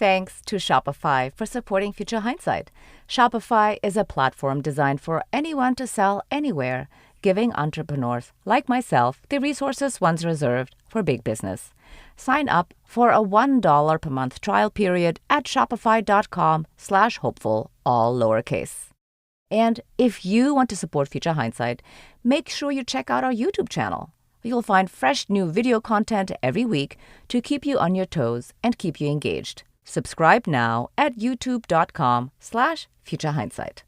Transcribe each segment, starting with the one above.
thanks to Shopify for supporting Future Hindsight. Shopify is a platform designed for anyone to sell anywhere, giving entrepreneurs like myself the resources once reserved for big business. Sign up for a $1 per month trial period at shopify.com/hopeful, all lowercase. And if you want to support Future Hindsight, make sure you check out our YouTube channel. You'll find fresh new video content every week to keep you on your toes and keep you engaged. Subscribe now at youtube.com/Future Hindsight.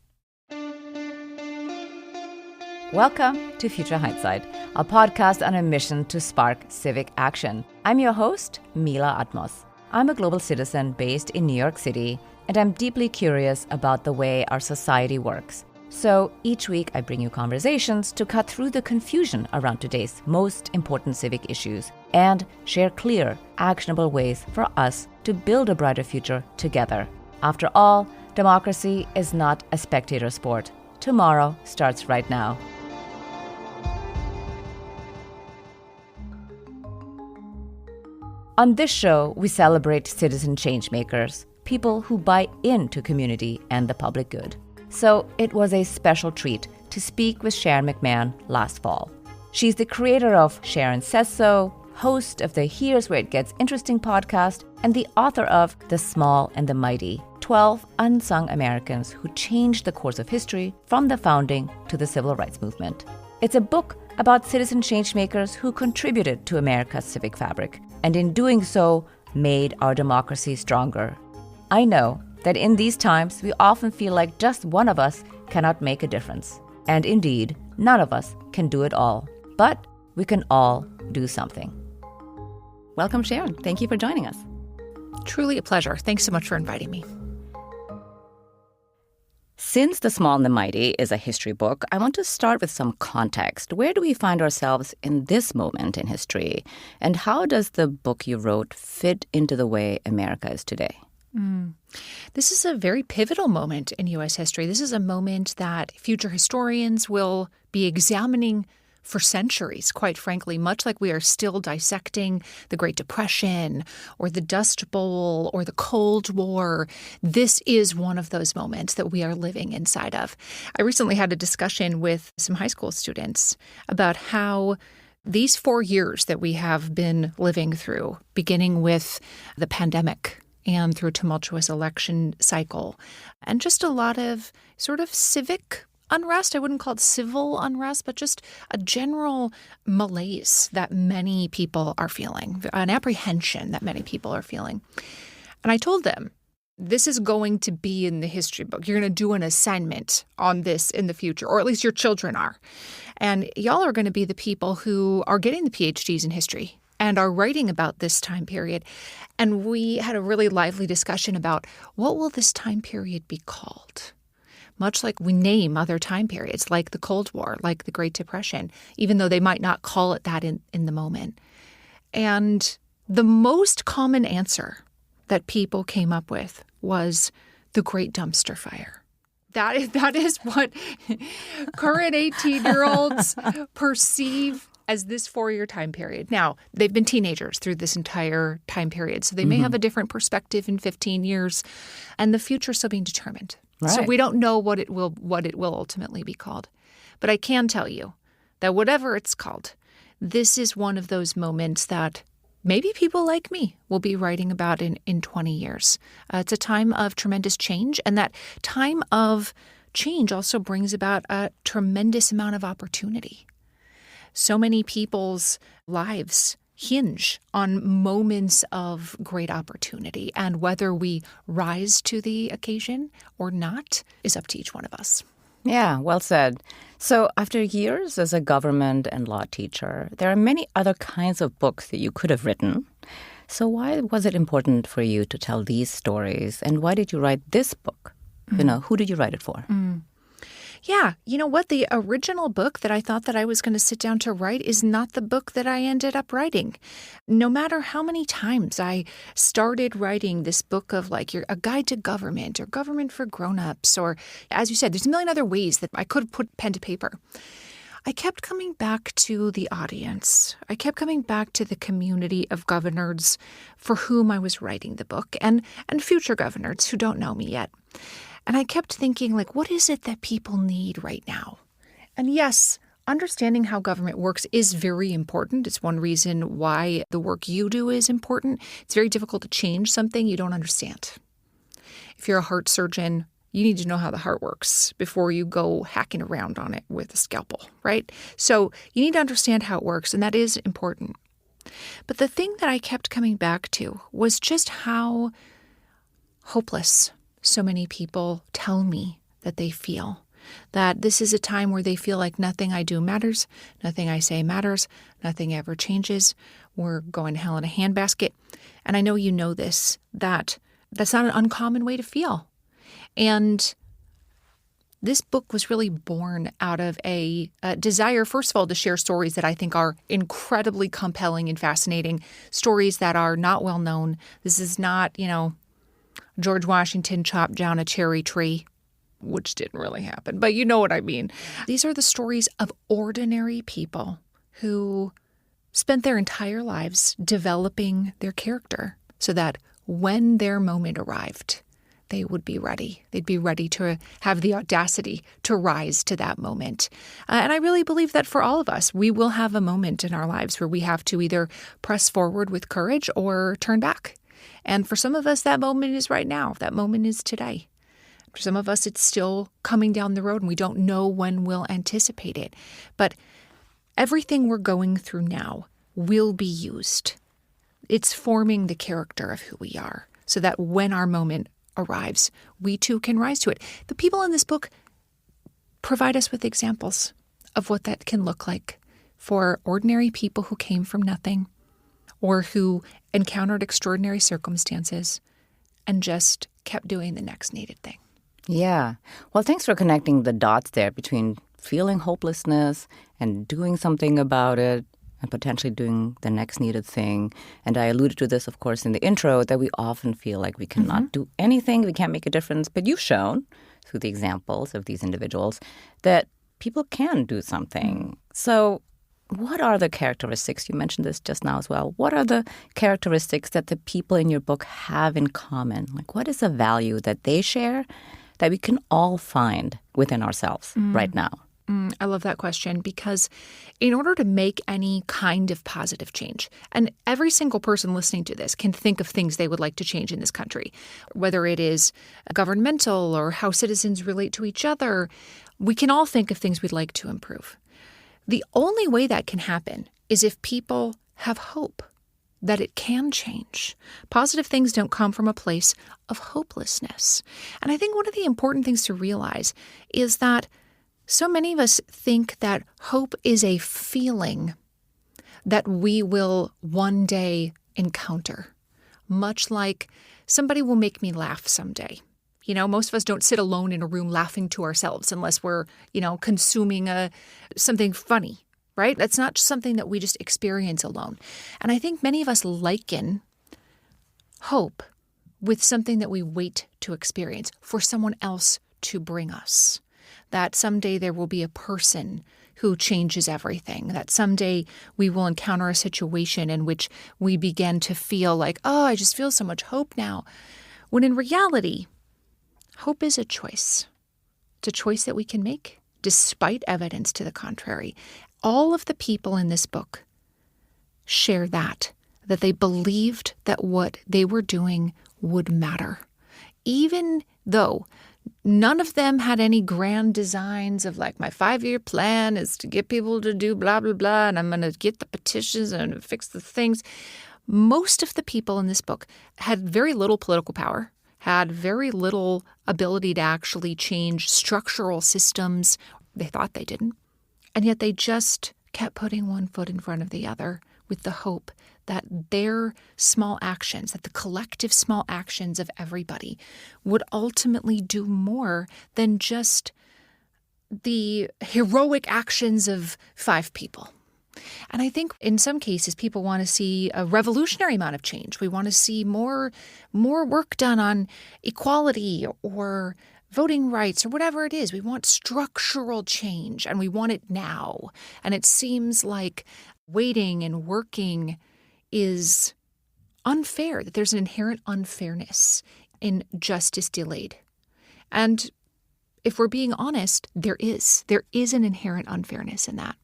Welcome to Future Hindsight, a podcast on a mission to spark civic action. I'm your host, Mila Atmos. I'm a global citizen based in New York City, and I'm deeply curious about the way our society works. So each week I bring you conversations to cut through the confusion around today's most important civic issues and share clear, actionable ways for us to build a brighter future together. After all, democracy is not a spectator sport. Tomorrow starts right now. On this show, we celebrate citizen changemakers, people who buy into community and the public good. So it was a special treat to speak with Sharon McMahon last fall. She's the creator of Sharon Says So, host of the Here's Where It Gets Interesting podcast, and the author of The Small and the Mighty, 12 Unsung Americans who changed the course of history from the founding to the civil rights movement. It's a book about citizen changemakers who contributed to America's civic fabric, and in doing so, made our democracy stronger. I know that in these times, we often feel like just one of us cannot make a difference. And indeed, none of us can do it all. But we can all do something. Welcome, Sharon. Thank you for joining us. Truly a pleasure. Thanks so much for inviting me. Since The Small and the Mighty is a history book, I want to start with some context. Where do we find ourselves in this moment in history? And how does the book you wrote fit into the way America is today? This is a very pivotal moment in U.S. history. This is a moment that future historians will be examining for centuries, quite frankly, much like we are still dissecting the Great Depression or the Dust Bowl or the Cold War. This is one of those moments that we are living inside of. I recently had a discussion with some high school students about how these 4 years that we have been living through, beginning with the pandemic and through a tumultuous election cycle, and just a lot of sort of civic unrest. I wouldn't call it civil unrest, but just a general malaise that many people are feeling, an apprehension that many people are feeling. And I told them, this is going to be in the history book. You're going to do an assignment on this in the future, or at least your children are. And y'all are going to be the people who are getting the PhDs in history and are writing about this time period. And we had a really lively discussion about what will this time period be called? Much like we name other time periods, like the Cold War, like the Great Depression, even though they might not call it that in the moment. And the most common answer that people came up with was the Great Dumpster Fire. That is what current 18-year-olds perceive as this 4-year time period. Now, they've been teenagers through this entire time period, so they may have a different perspective in 15 years, and the future is still being determined. Right. So we don't know what it will ultimately be called. But I can tell you that whatever it's called, this is one of those moments that maybe people like me will be writing about in 20 years. It's a time of tremendous change, and that time of change also brings about a tremendous amount of opportunity. So many people's lives hinge on moments of great opportunity, and whether we rise to the occasion or not is up to each one of us. Yeah, well said. So after years as a government and law teacher, there are many other kinds of books that you could have written. So why was it important for you to tell these stories, and why did you write this book? Who did you write it for? Yeah, you know what? The original book that I thought that I was going to sit down to write is not the book that I ended up writing. No matter how many times I started writing this book of like a guide to government or government for grown-ups, or as you said, there's a million other ways that I could have put pen to paper. I kept coming back to the audience. I kept coming back to the community of governors for whom I was writing the book and future governors who don't know me yet. And I kept thinking, like, what is it that people need right now? And yes, understanding how government works is very important. It's one reason why the work you do is important. It's very difficult to change something you don't understand. If you're a heart surgeon, you need to know how the heart works before you go hacking around on it with a scalpel, right? So you need to understand how it works, and that is important. But the thing that I kept coming back to was just how hopeless so many people tell me that they feel. That this is a time where they feel like nothing I do matters, nothing I say matters, nothing ever changes. We're going to hell in a handbasket. And I know you know this, that's not an uncommon way to feel. And this book was really born out of a desire, first of all, to share stories that I think are incredibly compelling and fascinating, stories that are not well known. This is not, George Washington chopped down a cherry tree, which didn't really happen, but you know what I mean. These are the stories of ordinary people who spent their entire lives developing their character so that when their moment arrived, they would be ready. They'd be ready to have the audacity to rise to that moment. And I really believe that for all of us, we will have a moment in our lives where we have to either press forward with courage or turn back. And for some of us, that moment is right now. That moment is today. For some of us, it's still coming down the road and we don't know when we'll anticipate it. But everything we're going through now will be used. It's forming the character of who we are so that when our moment arrives, we too can rise to it. The people in this book provide us with examples of what that can look like for ordinary people who came from nothing or who encountered extraordinary circumstances and just kept doing the next needed thing. Yeah. Well, thanks for connecting the dots there between feeling hopelessness and doing something about it and potentially doing the next needed thing. And I alluded to this, of course, in the intro, that we often feel like we cannot do anything, we can't make a difference. But you've shown, through the examples of these individuals, that people can do something. So what are the characteristics? You mentioned this just now as well. What are the characteristics that the people in your book have in common? Like, what is a value that they share that we can all find within ourselves right now? I love that question because in order to make any kind of positive change, and every single person listening to this can think of things they would like to change in this country, whether it is governmental or how citizens relate to each other, we can all think of things we'd like to improve. The only way that can happen is if people have hope that it can change. Positive things don't come from a place of hopelessness. And I think one of the important things to realize is that so many of us think that hope is a feeling that we will one day encounter, much like somebody will make me laugh someday. Most of us don't sit alone in a room laughing to ourselves unless we're, consuming something funny, right? That's not something that we just experience alone. And I think many of us liken hope with something that we wait to experience for someone else to bring us. That someday there will be a person who changes everything, that someday we will encounter a situation in which we begin to feel like, oh, I just feel so much hope now. When in reality, hope is a choice. It's a choice that we can make despite evidence to the contrary. All of the people in this book share that they believed that what they were doing would matter, even though none of them had any grand designs of like, my 5-year plan is to get people to do blah, blah, blah, and I'm going to get the petitions and fix the things. Most of the people in this book had very little political power, had very little ability to actually change structural systems. They thought they didn't. And yet they just kept putting one foot in front of the other with the hope that their small actions, that the collective small actions of everybody would ultimately do more than just the heroic actions of 5 people. And I think in some cases, people want to see a revolutionary amount of change. We want to see more work done on equality or voting rights or whatever it is. We want structural change, and we want it now. And it seems like waiting and working is unfair, that there's an inherent unfairness in justice delayed. And if we're being honest, there is an inherent unfairness in that.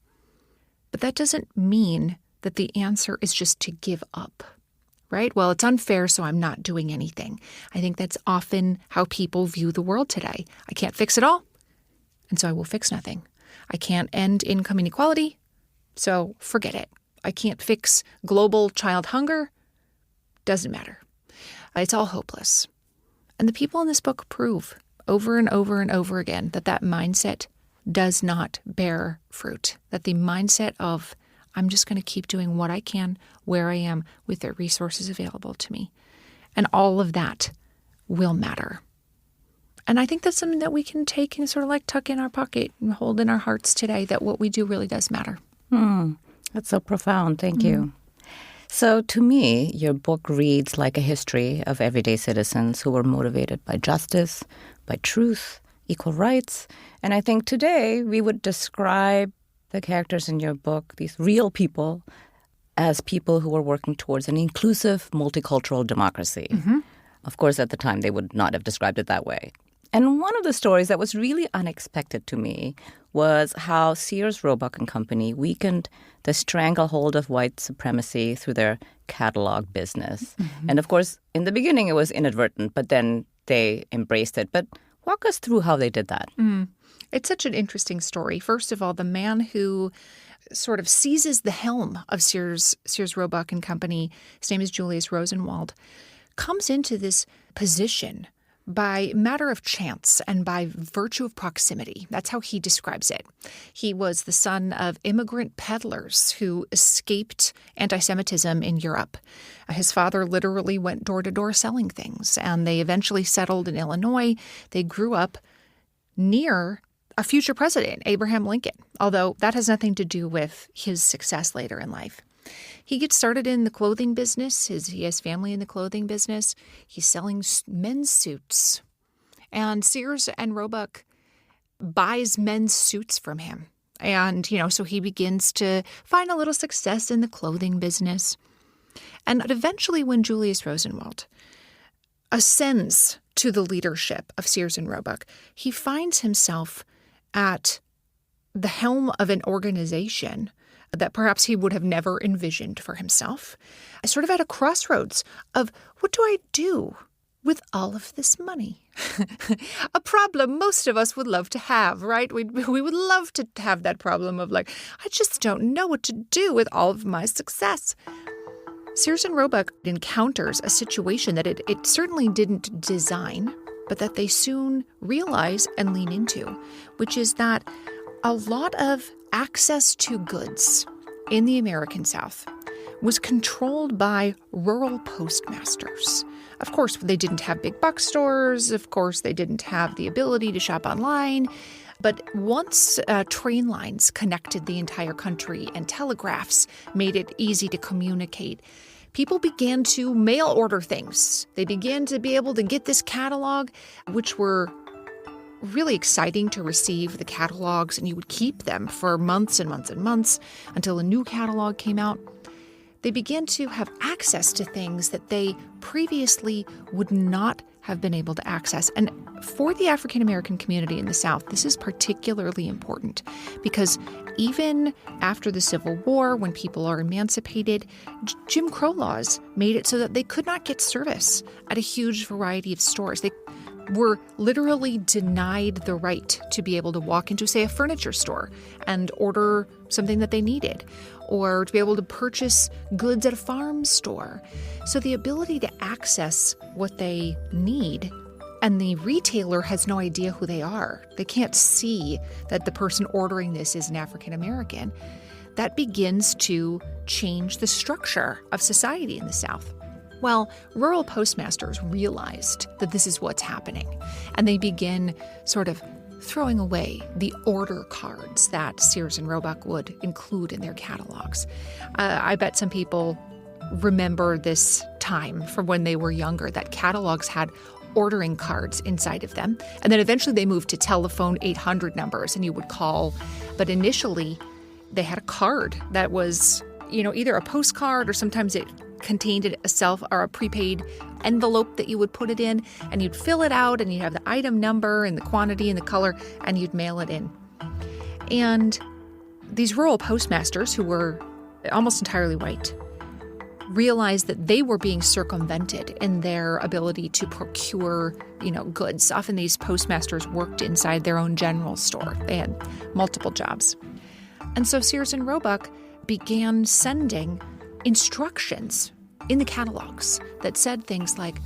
But that doesn't mean that the answer is just to give up, right? Well, it's unfair, so I'm not doing anything. I think that's often how people view the world today. I can't fix it all, and so I will fix nothing. I can't end income inequality, so forget it. I can't fix global child hunger. Doesn't matter. It's all hopeless. And the people in this book prove over and over and over again that that mindset does not bear fruit, that the mindset of I'm just going to keep doing what I can where I am with the resources available to me. And all of that will matter. And I think that's something that we can take and sort of like tuck in our pocket and hold in our hearts today, that what we do really does matter. That's so profound. Thank you. So to me, your book reads like a history of everyday citizens who were motivated by justice, by truth, equal rights. And I think today we would describe the characters in your book, these real people, as people who were working towards an inclusive, multicultural democracy. Of course, at the time, they would not have described it that way. And one of the stories that was really unexpected to me was how Sears, Roebuck and Company weakened the stranglehold of white supremacy through their catalog business. And of course, in the beginning, it was inadvertent, but then they embraced it. But walk us through how they did that. It's such an interesting story. First of all, the man who sort of seizes the helm of Sears, Roebuck and Company, his name is Julius Rosenwald, comes into this position by matter of chance and by virtue of proximity. That's how he describes it. He was the son of immigrant peddlers who escaped anti-Semitism in Europe. His father literally went door to door selling things, and they eventually settled in Illinois. They grew up near a future president, Abraham Lincoln, although that has nothing to do with his success later in life. He gets started in the clothing business. He has family in the clothing business. He's selling men's suits. And Sears and Roebuck buys men's suits from him. And, so he begins to find a little success in the clothing business. And eventually when Julius Rosenwald ascends to the leadership of Sears and Roebuck, he finds himself at the helm of an organization that perhaps he would have never envisioned for himself, sort of at a crossroads of what do I do with all of this money? A problem most of us would love to have, right? We would love to have that problem of like, I just don't know what to do with all of my success. Sears and Roebuck encounters a situation that it certainly didn't design, but that they soon realize and lean into, which is that a lot of access to goods in the American South was controlled by rural postmasters. Of course, they didn't have big box stores. Of course, they didn't have the ability to shop online. But once train lines connected the entire country and telegraphs made it easy to communicate, people began to mail order things. They began to be able to get this catalog, which were really exciting to receive the catalogs, and you would keep them for months and months and months until a new catalog came out. They began to have access to things that they previously would not have been able to access. And for the African American community in the South, this is particularly important because even after the Civil War, when people are emancipated, Jim Crow laws made it so that they could not get service at a huge variety of stores. They were literally denied the right to be able to walk into, say, a furniture store and order something that they needed, or to be able to purchase goods at a farm store. So the ability to access what they need, and the retailer has no idea who they are. They can't see that the person ordering this is an African American. That begins to change the structure of society in the South. Well, rural postmasters realized that this is what's happening, and they begin sort of throwing away the order cards that Sears and Roebuck would include in their catalogs. I bet some people remember this time from when they were younger, that catalogs had ordering cards inside of them. And then eventually they moved to telephone 800 numbers and you would call. But initially they had a card that was, either a postcard or sometimes it contained a prepaid envelope that you would put it in, and you'd fill it out and you'd have the item number and the quantity and the color, and you'd mail it in. And these rural postmasters, who were almost entirely white, realized that they were being circumvented in their ability to procure, goods. Often these postmasters worked inside their own general store. They had multiple jobs. And so Sears and Roebuck began sending instructions in the catalogs that said things like,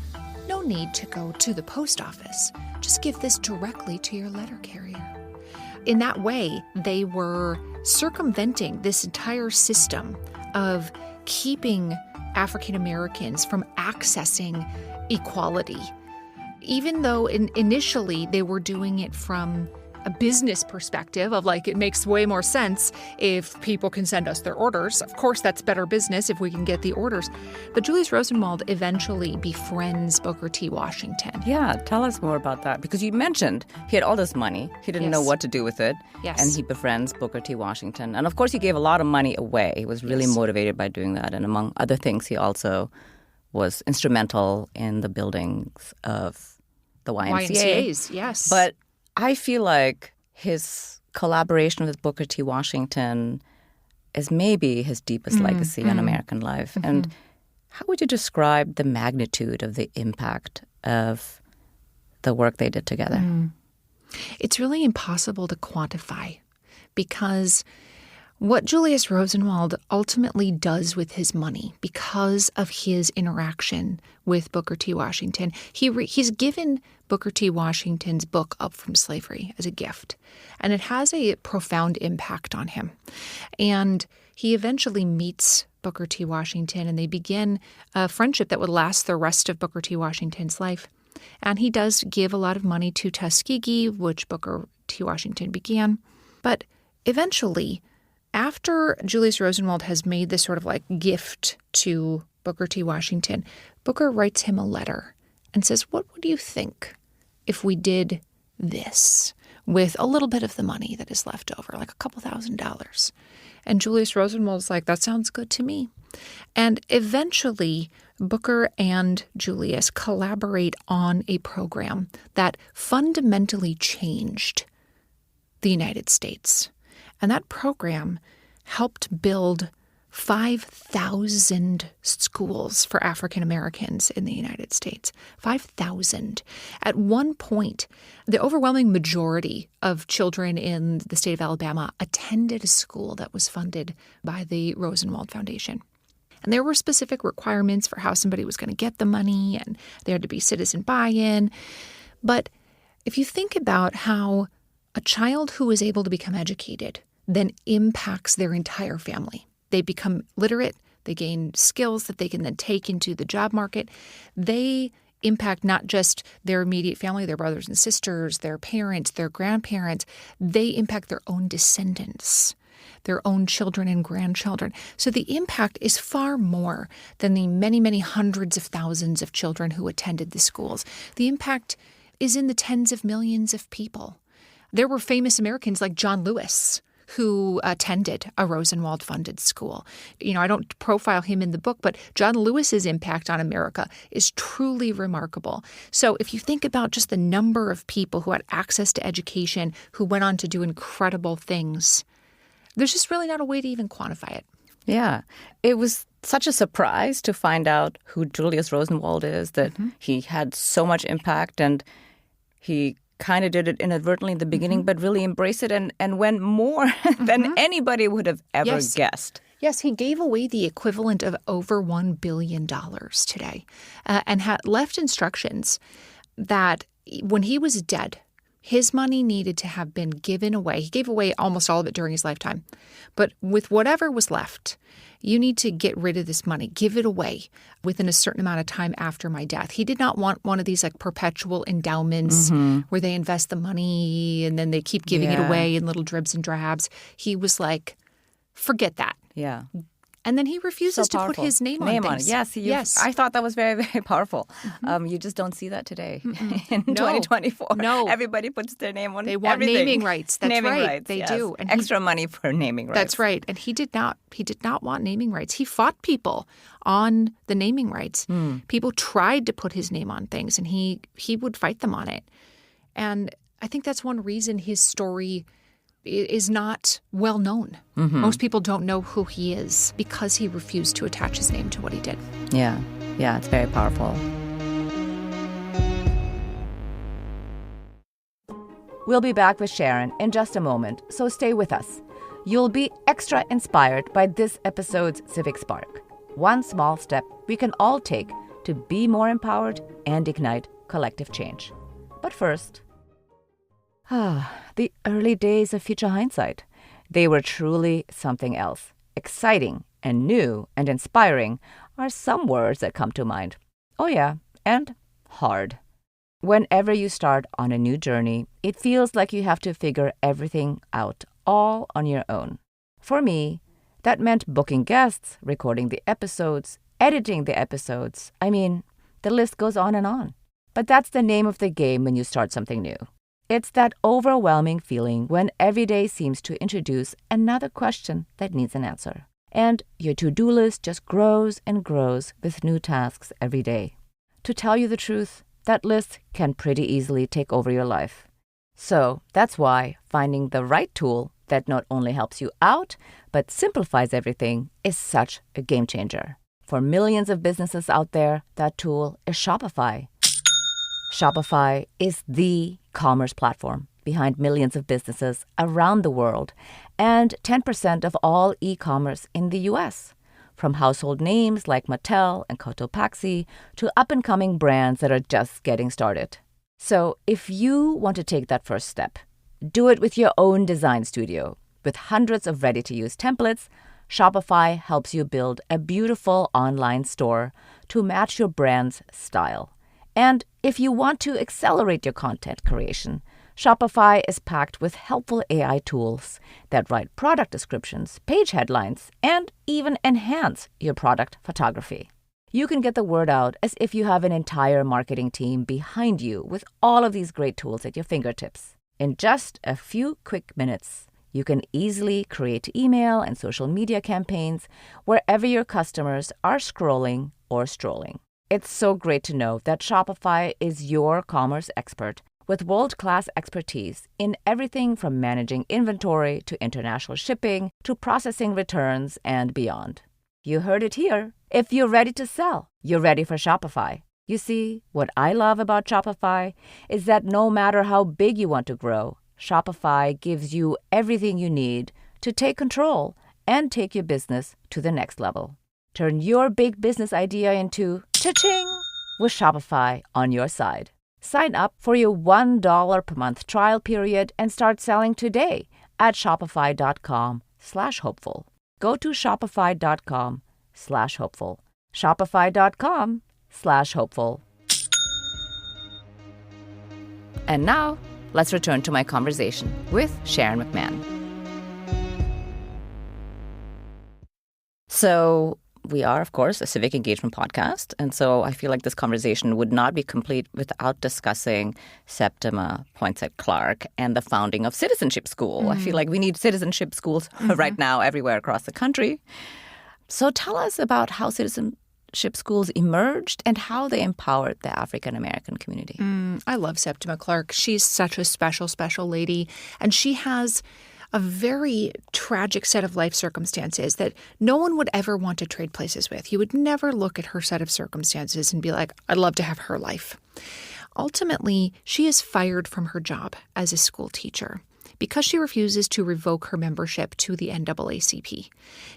no need to go to the post office. Just give this directly to your letter carrier. In that way, they were circumventing this entire system of keeping African Americans from accessing equality, even though initially they were doing it from a business perspective of it makes way more sense if people can send us their orders. Of course, that's better business if we can get the orders. But Julius Rosenwald eventually befriends Booker T. Washington. Yeah, tell us more about that. Because you mentioned he had all this money. He didn't know what to do with it. Yes. And he befriends Booker T. Washington. And of course, he gave a lot of money away. He was really motivated by doing that. And among other things, he also was instrumental in the buildings of the YMCA. YMCAs, yes. But I feel like his collaboration with Booker T. Washington is maybe his deepest legacy in American life. Mm-hmm. And how would you describe the magnitude of the impact of the work they did together? It's really impossible to quantify, because what Julius Rosenwald ultimately does with his money, because of his interaction with Booker T. Washington, he's given Booker T. Washington's book Up From Slavery as a gift, and it has a profound impact on him. And he eventually meets Booker T. Washington, and they begin a friendship that would last the rest of Booker T. Washington's life. And he does give a lot of money to Tuskegee, which Booker T. Washington began. But eventually, after Julius Rosenwald has made this sort of gift to Booker T. Washington, Booker writes him a letter and says, what would you think if we did this with a little bit of the money that is left over, like a couple $1,000s? And Julius Rosenwald's like, that sounds good to me. And eventually, Booker and Julius collaborate on a program that fundamentally changed the United States. And that program helped build 5,000 schools for African Americans in the United States. 5,000. At one point, the overwhelming majority of children in the state of Alabama attended a school that was funded by the Rosenwald Foundation. And there were specific requirements for how somebody was going to get the money, and there had to be citizen buy-in. But if you think about how a child who is able to become educated then impacts their entire family. They become literate. They gain skills that they can then take into the job market. They impact not just their immediate family, their brothers and sisters, their parents, their grandparents. They impact their own descendants, their own children and grandchildren. So the impact is far more than the many, many hundreds of thousands of children who attended the schools. The impact is in the tens of millions of people. There were famous Americans like John Lewis, who attended a Rosenwald-funded school. I don't profile him in the book, but John Lewis's impact on America is truly remarkable. So if you think about just the number of people who had access to education, who went on to do incredible things, there's just really not a way to even quantify it. Yeah. It was such a surprise to find out who Julius Rosenwald is, that he had so much impact, and he kind of did it inadvertently in the beginning, but really embraced it and went more than anybody would have ever guessed. Yes, he gave away the equivalent of over $1 billion today, and had left instructions that when he was dead, his money needed to have been given away. He gave away almost all of it during his lifetime. But with whatever was left, you need to get rid of this money, give it away within a certain amount of time after my death. He did not want one of these perpetual endowments where they invest the money and then they keep giving it away in little dribs and drabs. He was like, forget that. Yeah. And then he refuses to put powerful. his name on things. Yes, Yes. I thought that was very, very powerful. You just don't see that today in 2024. No. Everybody puts their name on They want everything. naming rights. That's naming right. Rights, They yes. do. And extra money for naming rights. That's right. And he did not want naming rights. He fought people on the naming rights. People tried to put his name on things, and he would fight them on it. And I think that's one reason his story is not well known. Most people don't know who he is because he refused to attach his name to what he did. Yeah, it's very powerful. We'll be back with Sharon in just a moment, so stay with us. You'll be extra inspired by this episode's Civic Spark. One small step we can all take to be more empowered and ignite collective change. But first, the early days of Future Hindsight. They were truly something else. Exciting and new and inspiring are some words that come to mind. Oh yeah, and hard. Whenever you start on a new journey, it feels like you have to figure everything out all on your own. For me, that meant booking guests, recording the episodes, editing the episodes. I mean, the list goes on and on. But that's the name of the game when you start something new. It's that overwhelming feeling when every day seems to introduce another question that needs an answer. And your to-do list just grows and grows with new tasks every day. To tell you the truth, that list can pretty easily take over your life. So that's why finding the right tool that not only helps you out, but simplifies everything is such a game changer. For millions of businesses out there, that tool is Shopify. Shopify is the commerce platform behind millions of businesses around the world and 10% of all e-commerce in the U.S., from household names like Mattel and Cotopaxi to up-and-coming brands that are just getting started. So if you want to take that first step, do it with your own design studio. With hundreds of ready-to-use templates, Shopify helps you build a beautiful online store to match your brand's style. And if you want to accelerate your content creation, Shopify is packed with helpful AI tools that write product descriptions, page headlines, and even enhance your product photography. You can get the word out as if you have an entire marketing team behind you with all of these great tools at your fingertips. In just a few quick minutes, you can easily create email and social media campaigns wherever your customers are scrolling or strolling. It's so great to know that Shopify is your commerce expert with world-class expertise in everything from managing inventory to international shipping to processing returns and beyond. You heard it here. If you're ready to sell, you're ready for Shopify. You see, what I love about Shopify is that no matter how big you want to grow, Shopify gives you everything you need to take control and take your business to the next level. Turn your big business idea into cha-ching with Shopify on your side. Sign up for your $1 per month trial period and start selling today at shopify.com/hopeful. Go to shopify.com/hopeful. Shopify.com/hopeful. And now, let's return to my conversation with Sharon McMahon. So, we are, of course, a civic engagement podcast. And so I feel like this conversation would not be complete without discussing Septima Poinsett-Clark and the founding of Citizenship School. I feel like we need citizenship schools right now everywhere across the country. So tell us about how citizenship schools emerged and how they empowered the African-American community. I love Septima Clark. She's such a special, special lady. And she has a very tragic set of life circumstances that no one would ever want to trade places with. You would never look at her set of circumstances and be like, I'd love to have her life. Ultimately, she is fired from her job as a school teacher because she refuses to revoke her membership to the NAACP.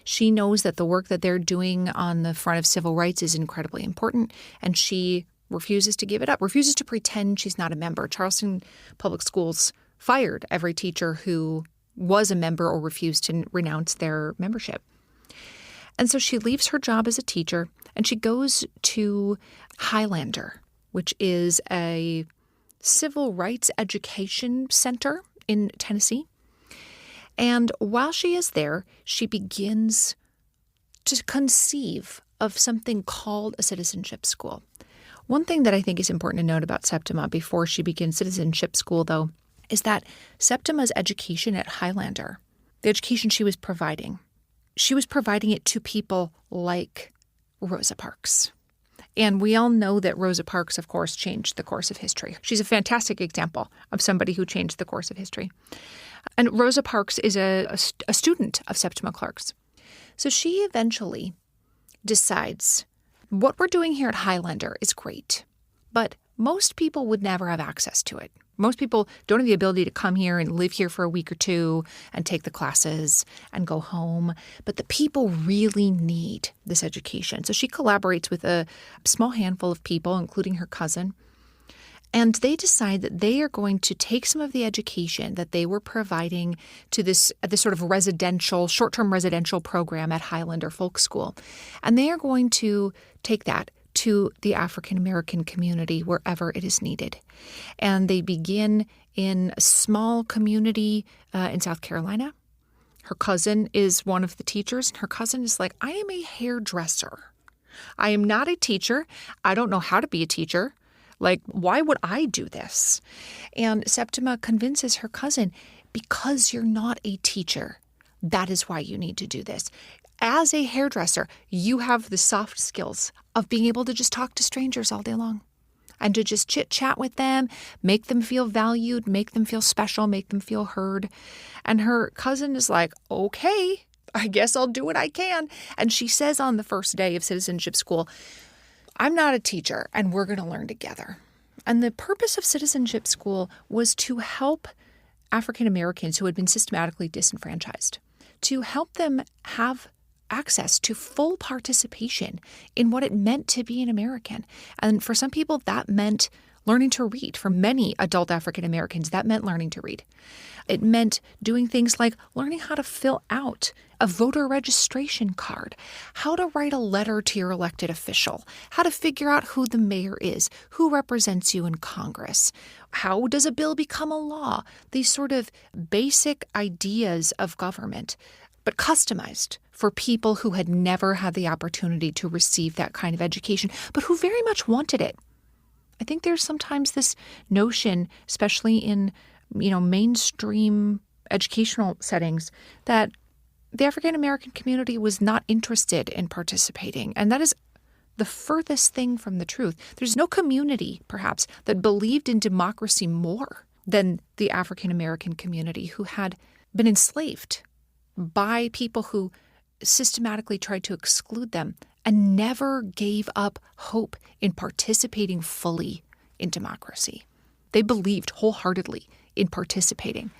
She knows that the work that they're doing on the front of civil rights is incredibly important, and she refuses to give it up, refuses to pretend she's not a member. Charleston Public Schools fired every teacher who was a member or refused to renounce their membership. And so she leaves her job as a teacher and she goes to Highlander, which is a civil rights education center in Tennessee. And while she is there, she begins to conceive of something called a citizenship school. One thing that I think is important to note about Septima before she begins citizenship school, though, is that Septima's education at Highlander, the education she was providing it to people like Rosa Parks. And we all know that Rosa Parks, of course, changed the course of history. She's a fantastic example of somebody who changed the course of history. And Rosa Parks is a student of Septima Clark's. So she eventually decides, what we're doing here at Highlander is great, but most people would never have access to it. Most people don't have the ability to come here and live here for a week or two and take the classes and go home. But the people really need this education. So she collaborates with a small handful of people, including her cousin. And they decide that they are going to take some of the education that they were providing to this sort of short-term residential program at Highlander Folk School. And they are going to take that to the African-American community wherever it is needed. And they begin in a small community in South Carolina. Her cousin is one of the teachers. Her cousin is like, I am a hairdresser. I am not a teacher. I don't know how to be a teacher. Like, why would I do this? And Septima convinces her cousin, because you're not a teacher, that is why you need to do this. As a hairdresser, you have the soft skills of being able to just talk to strangers all day long and to just chit-chat with them, make them feel valued, make them feel special, make them feel heard. And her cousin is like, okay, I guess I'll do what I can. And she says on the first day of citizenship school, I'm not a teacher, and we're going to learn together. And the purpose of citizenship school was to help African Americans who had been systematically disenfranchised, to help them have access to full participation in what it meant to be an American. And for some people, that meant learning to read. For many adult African Americans, that meant learning to read. It meant doing things like learning how to fill out a voter registration card, how to write a letter to your elected official, how to figure out who the mayor is, who represents you in Congress, how does a bill become a law, these sort of basic ideas of government, but customized for people who had never had the opportunity to receive that kind of education, but who very much wanted it. I think there's sometimes this notion, especially in, mainstream educational settings, that the African American community was not interested in participating. And that is the furthest thing from the truth. There's no community, perhaps, that believed in democracy more than the African American community, who had been enslaved by people who systematically tried to exclude them and never gave up hope in participating fully in democracy. They believed wholeheartedly in participating.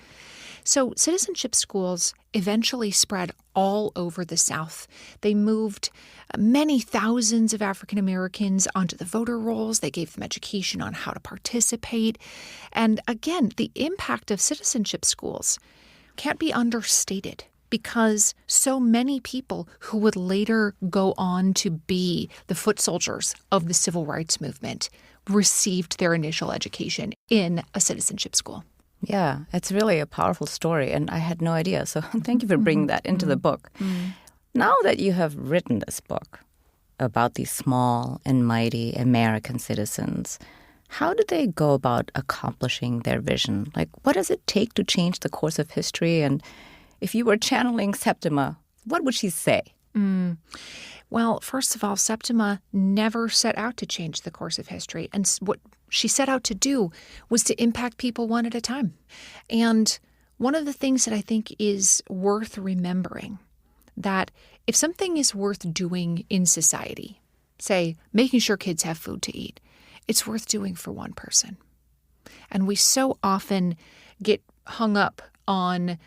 So citizenship schools eventually spread all over the South. They moved many thousands of African Americans onto the voter rolls. They gave them education on how to participate. And again, the impact of citizenship schools can't be understated, because so many people who would later go on to be the foot soldiers of the civil rights movement received their initial education in a citizenship school. Yeah, it's really a powerful story, and I had no idea. So thank you for bringing that into the book. Now that you have written this book about these small and mighty American citizens, how do they go about accomplishing their vision? Like, what does it take to change the course of history? And if you were channeling Septima, what would she say? Well, first of all, Septima never set out to change the course of history. And what she set out to do was to impact people one at a time. And one of the things that I think is worth remembering, that if something is worth doing in society, say making sure kids have food to eat, it's worth doing for one person. And we so often get hung up on,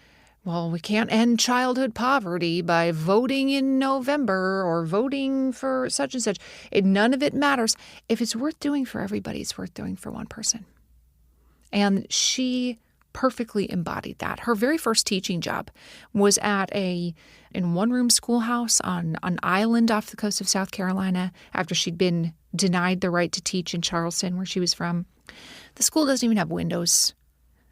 well, we can't end childhood poverty by voting in November or voting for such and such. None of it matters. If it's worth doing for everybody, it's worth doing for one person. And she perfectly embodied that. Her very first teaching job was at in one-room schoolhouse on an island off the coast of South Carolina after she'd been denied the right to teach in Charleston, where she was from. The school doesn't even have windows.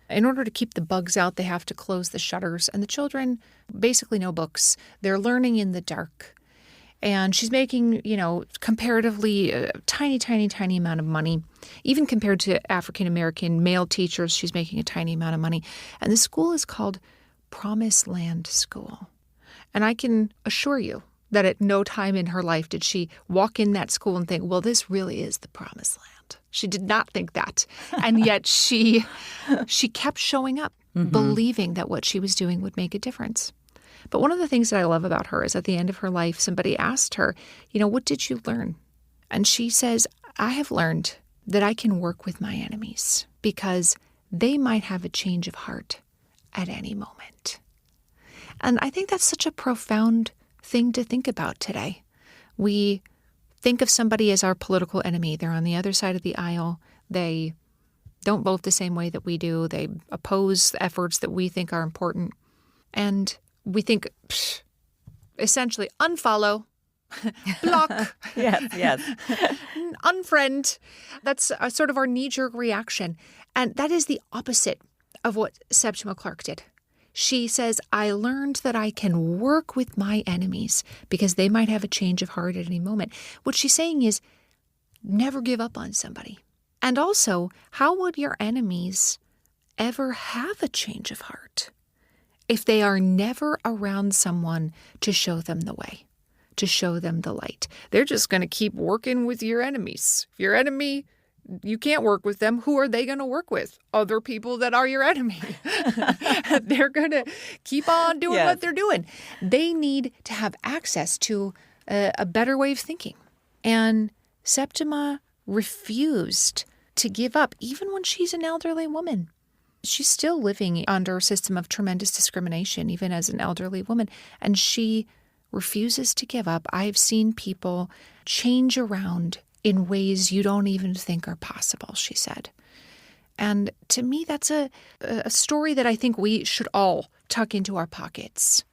In order to keep the bugs out, they have to close the shutters. And the children, basically no books. They're learning in the dark. And she's making, comparatively a tiny, tiny, tiny amount of money. Even compared to African-American male teachers, she's making a tiny amount of money. And the school is called Promised Land School. And I can assure you that at no time in her life did she walk in that school and think, well, this really is the promised land. She did not think that. And yet she kept showing up, believing that what she was doing would make a difference. But one of the things that I love about her is at the end of her life, somebody asked her, what did you learn? And she says, I have learned that I can work with my enemies because they might have a change of heart at any moment. And I think that's such a profound thing to think about today. We think of somebody as our political enemy. They're on the other side of the aisle. They don't vote the same way that we do. They oppose efforts that we think are important. And we think, essentially, unfollow, block, yes, unfriend. That's sort of our knee-jerk reaction. And that is the opposite of what Septima Clark did. She says, I learned that I can work with my enemies because they might have a change of heart at any moment. What she's saying is never give up on somebody. And also, how would your enemies ever have a change of heart if they are never around someone to show them the way, to show them the light? They're just going to keep working with your enemies. If your enemy, you can't work with them, who are they going to work with? Other people that are your enemy. They're going to keep on doing what they're doing. They need to have access to a better way of thinking. And Septima refused to give up, even when she's an elderly woman. She's still living under a system of tremendous discrimination, even as an elderly woman, and she refuses to give up. I've seen people change around in ways you don't even think are possible, she said. And to me, that's a story that I think we should all tuck into our pockets.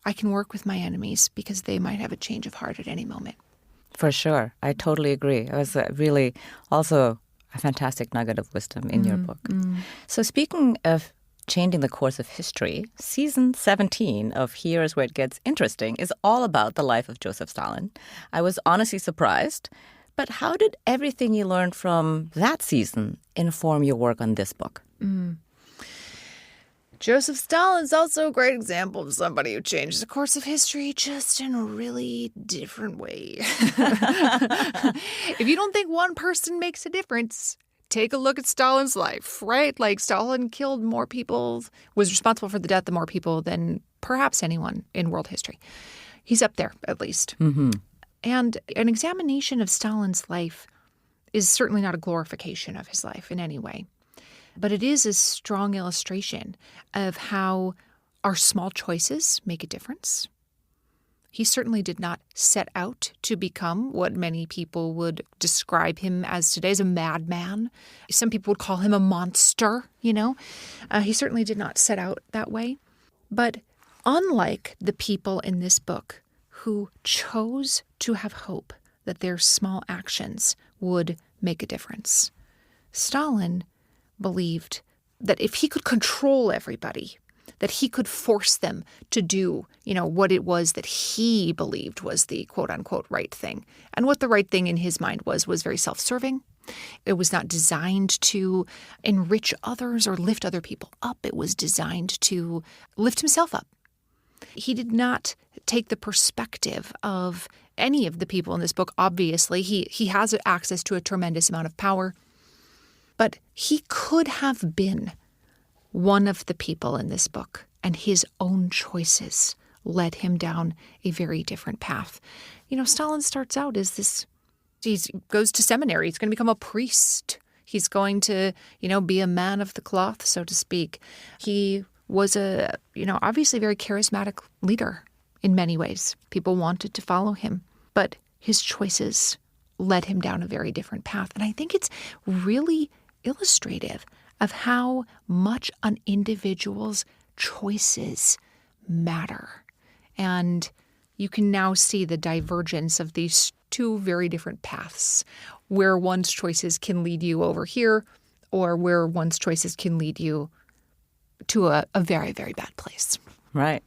I can work with my enemies because they might have a change of heart at any moment. For sure. I totally agree. It was really also a fantastic nugget of wisdom in your book. So speaking of changing the course of history, season 17 of Here's Where It Gets Interesting is all about the life of Joseph Stalin. I was honestly surprised. But how did everything you learned from that season inform your work on this book? Joseph Stalin is also a great example of somebody who changed the course of history just in a really different way. If you don't think one person makes a difference, take a look at Stalin's life, right? Like Stalin killed more people, was responsible for the death of more people than perhaps anyone in world history. He's up there, at least. And an examination of Stalin's life is certainly not a glorification of his life in any way. But it is a strong illustration of how our small choices make a difference. He certainly did not set out to become what many people would describe him as today, as a madman. Some people would call him a monster, He certainly did not set out that way. But unlike the people in this book who chose to have hope that their small actions would make a difference, Stalin believed that if he could control everybody, that he could force them to do, what it was that he believed was the quote-unquote right thing. And what the right thing in his mind was very self-serving. It was not designed to enrich others or lift other people up. It was designed to lift himself up. He did not take the perspective of any of the people in this book. Obviously, he has access to a tremendous amount of power. But he could have been one of the people in this book, and his own choices led him down a very different path. Stalin starts out as this, he goes to seminary, he's going to become a priest. He's going to, be a man of the cloth, so to speak. He was a, obviously very charismatic leader in many ways. People wanted to follow him, but his choices led him down a very different path. And I think it's really illustrative of how much an individual's choices matter. And you can now see the divergence of these two very different paths, where one's choices can lead you over here, or where one's choices can lead you to a very, very bad place. Right.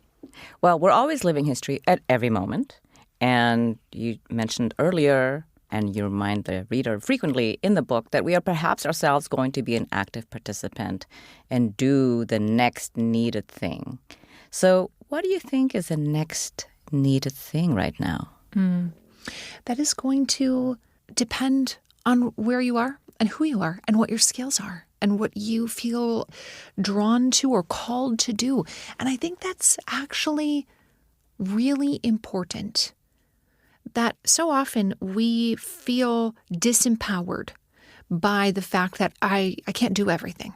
Well, we're always living history at every moment. And you mentioned earlier, and you remind the reader frequently in the book, that we are perhaps ourselves going to be an active participant and do the next needed thing. So what do you think is the next needed thing right now? That is going to depend on where you are and who you are and what your skills are and what you feel drawn to or called to do. And I think that's actually really important, that so often we feel disempowered by the fact that I can't do everything.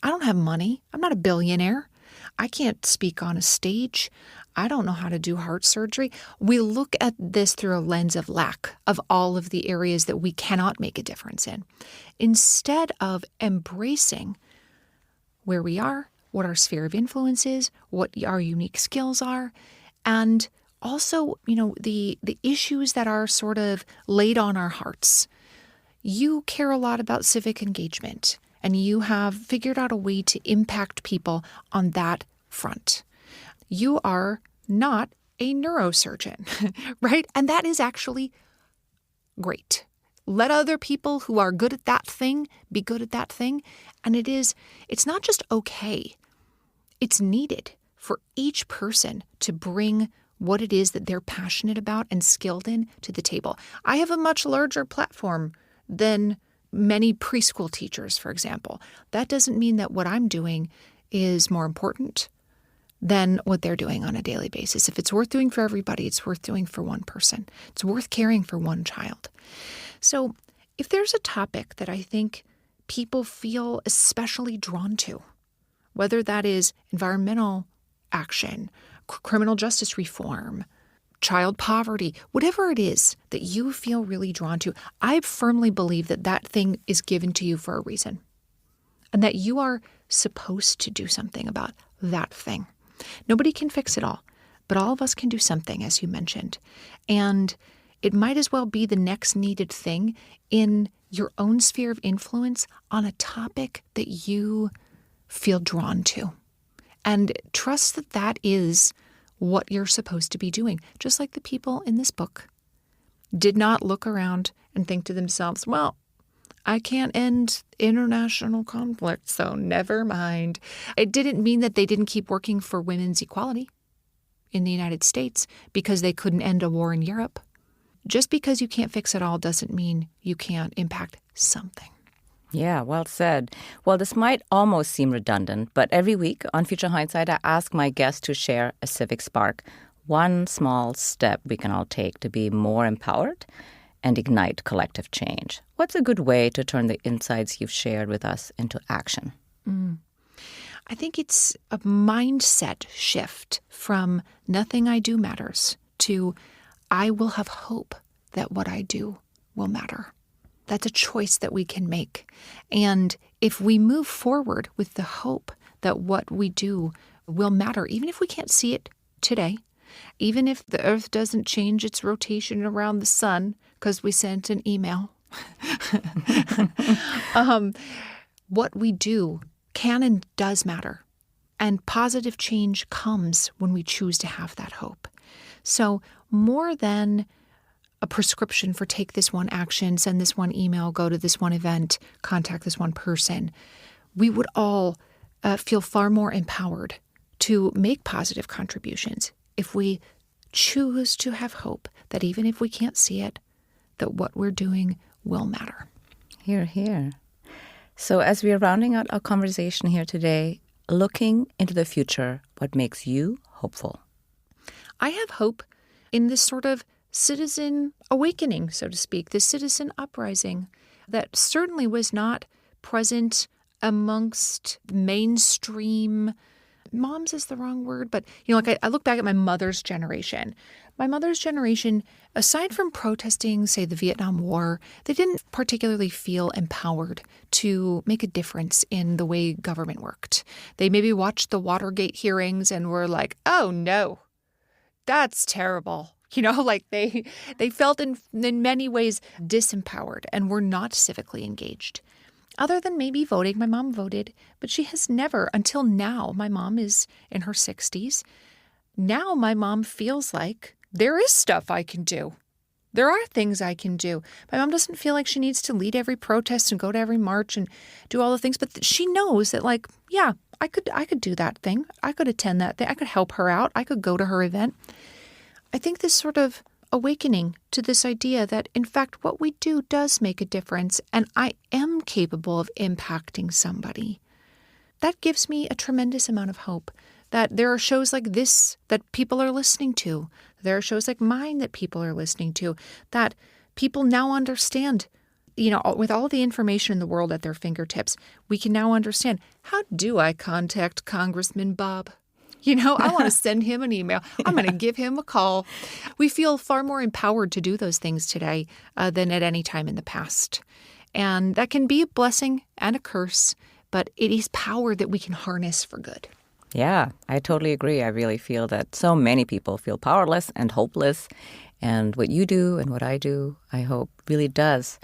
I don't have money. I'm not a billionaire. I can't speak on a stage. I don't know how to do heart surgery. We look at this through a lens of lack of all of the areas that we cannot make a difference in, instead of embracing where we are, what our sphere of influence is, what our unique skills are, and also, the issues that are sort of laid on our hearts. You care a lot about civic engagement, and you have figured out a way to impact people on that front. You are not a neurosurgeon, right? And that is actually great. Let other people who are good at that thing be good at that thing. And it's not just okay. It's needed for each person to bring what it is that they're passionate about and skilled in to the table. I have a much larger platform than many preschool teachers, for example. That doesn't mean that what I'm doing is more important than what they're doing on a daily basis. If it's worth doing for everybody, it's worth doing for one person. It's worth caring for one child. So if there's a topic that I think people feel especially drawn to, whether that is environmental action, criminal justice reform, child poverty, whatever it is that you feel really drawn to, I firmly believe that that thing is given to you for a reason and that you are supposed to do something about that thing. Nobody can fix it all, but all of us can do something, as you mentioned. And it might as well be the next needed thing in your own sphere of influence on a topic that you feel drawn to. And trust that that is what you're supposed to be doing. Just like the people in this book did not look around and think to themselves, well, I can't end international conflict, so never mind. It didn't mean that they didn't keep working for women's equality in the United States because they couldn't end a war in Europe. Just because you can't fix it all doesn't mean you can't impact something. Yeah, well said. Well, this might almost seem redundant, but every week on Future Hindsight, I ask my guests to share a civic spark, one small step we can all take to be more empowered and ignite collective change. What's a good way to turn the insights you've shared with us into action? I think it's a mindset shift from nothing I do matters to I will have hope that what I do will matter. That's a choice that we can make. And if we move forward with the hope that what we do will matter, even if we can't see it today, even if the Earth doesn't change its rotation around the sun because we sent an email, what we do can and does matter. And positive change comes when we choose to have that hope. So more than a prescription for take this one action, send this one email, go to this one event, contact this one person, we would all feel far more empowered to make positive contributions if we choose to have hope that even if we can't see it, that what we're doing will matter. Hear, hear. So as we are rounding out our conversation here today, looking into the future, what makes you hopeful? I have hope in this sort of citizen awakening, so to speak, this citizen uprising that certainly was not present amongst mainstream moms is the wrong word, but I look back at my mother's generation. My mother's generation, aside from protesting, say, the Vietnam War, they didn't particularly feel empowered to make a difference in the way government worked. They maybe watched the Watergate hearings and were like, oh no, that's terrible. They felt in many ways disempowered and were not civically engaged. Other than maybe voting, my mom voted, but she has never, until now, my mom is in her 60s. Now my mom feels like there is stuff I can do. There are things I can do. My mom doesn't feel like she needs to lead every protest and go to every march and do all the things, but she knows that, like, yeah, I could do that thing. I could attend that thing. I could help her out. I could go to her event. I think this sort of awakening to this idea that, in fact, what we do does make a difference, and I am capable of impacting somebody. That gives me a tremendous amount of hope that there are shows like this that people are listening to. There are shows like mine that people are listening to, that people now understand, with all the information in the world at their fingertips, we can now understand, how do I contact Congressman Bob? I want to send him an email. I'm going to give him a call. We feel far more empowered to do those things today than at any time in the past. And that can be a blessing and a curse, but it is power that we can harness for good. Yeah, I totally agree. I really feel that so many people feel powerless and hopeless. And what you do and what I do, I hope, really does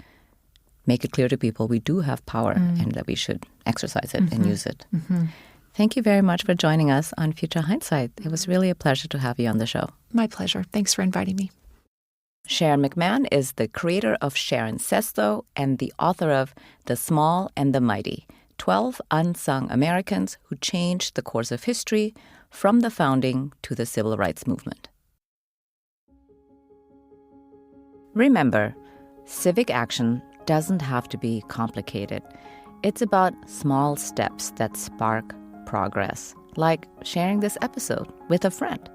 make it clear to people we do have power and that we should exercise it and use it. Mm-hmm. Thank you very much for joining us on Future Hindsight. It was really a pleasure to have you on the show. My pleasure. Thanks for inviting me. Sharon McMahon is the creator of Sharon Says So and the author of The Small and the Mighty, 12 Unsung Americans Who Changed the Course of History from the Founding to the Civil Rights Movement. Remember, civic action doesn't have to be complicated. It's about small steps that spark progress, like sharing this episode with a friend.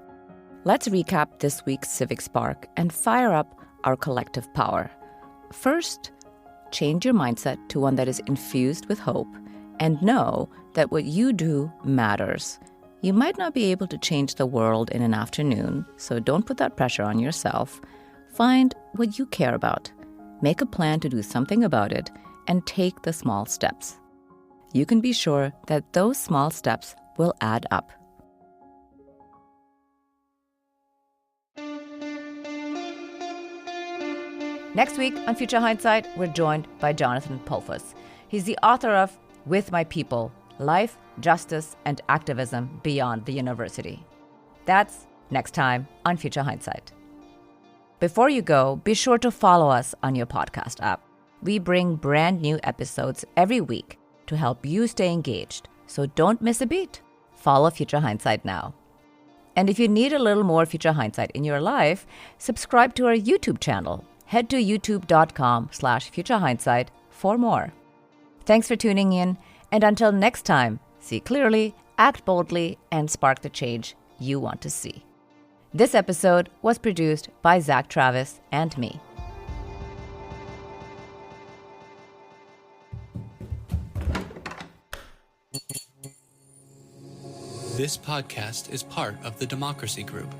Let's recap this week's Civic Spark and fire up our collective power. First, change your mindset to one that is infused with hope and know that what you do matters. You might not be able to change the world in an afternoon, so don't put that pressure on yourself. Find what you care about, make a plan to do something about it, and take the small steps. You can be sure that those small steps will add up. Next week on Future Hindsight, we're joined by Jonathan Polfus. He's the author of With My People, Life, Justice, and Activism Beyond the University. That's next time on Future Hindsight. Before you go, be sure to follow us on your podcast app. We bring brand new episodes every week to help you stay engaged, so don't miss a beat. Follow Future Hindsight now. And if you need a little more Future Hindsight in your life, subscribe to our YouTube channel. Head to youtube.com/futurehindsight for more. Thanks for tuning in, and until next time, see clearly, act boldly, and spark the change you want to see. This episode was produced by Zach Travis and me. This podcast is part of the Democracy Group.